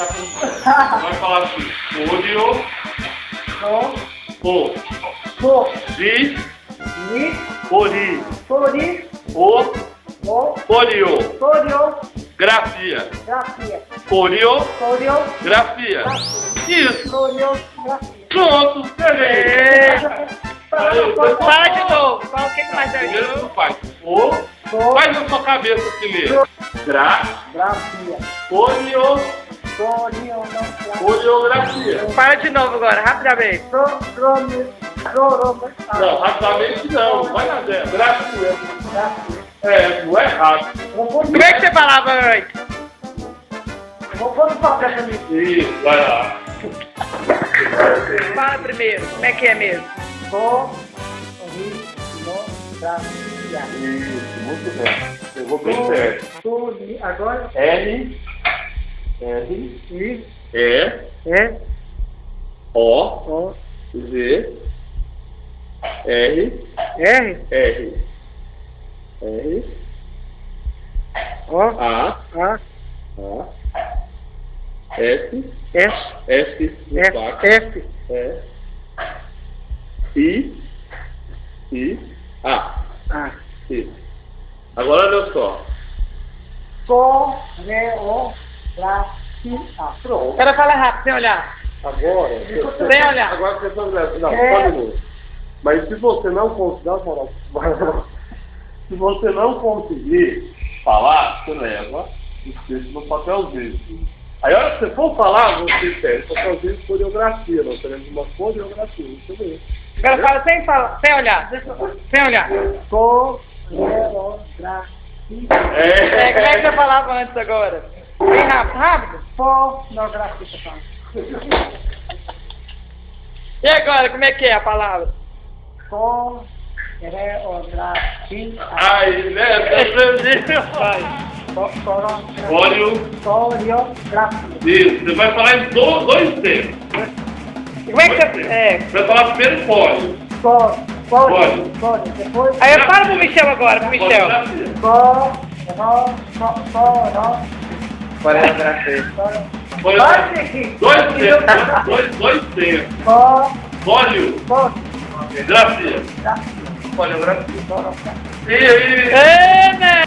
deixar com vai falar assim. Folio. Di. Pori. Foliografia. Foliografia. Isso. Pronto, beleza. Fala de novo. Fala o que mais é Primeiro isso? tu faz. Faz na sua cabeça que lê. Foliografia. Fala de novo agora, rapidamente. Não, rapidamente não. Vai na zero. Grafia. Não é rápido. Como é que você falava antes? Isso, vai lá. Fala primeiro, como é que é mesmo? Isso, muito bem. Pegou bem certo. Agora, R, E, O, Z, R, A, S, no saco. I, A. Isso. Agora olha só. Pronto. Quero falar rápido, sem olhar. Agora. Sem olhar. Agora você está olhando. Não, pode novo. Mas se você não conseguir. Se você não conseguir falar, você leva o texto no papelzinho. Aí a hora que você for falar, você pede papelzinho de coreografia. Nós teremos uma coreografia. Isso mesmo. Agora fala sem olhar. Sem olhar. Como é que você falava antes agora? Bem rápido. E agora, como é que é a palavra? Aí, né? Isso, você vai falar em dois tempos. Como é que você... Você vai falar primeiro fólio. Aí eu falo pro Michel agora, pro Michel. coreografia. Dois tempos. Fólio. Grafia. Foliografia. E aí? Né?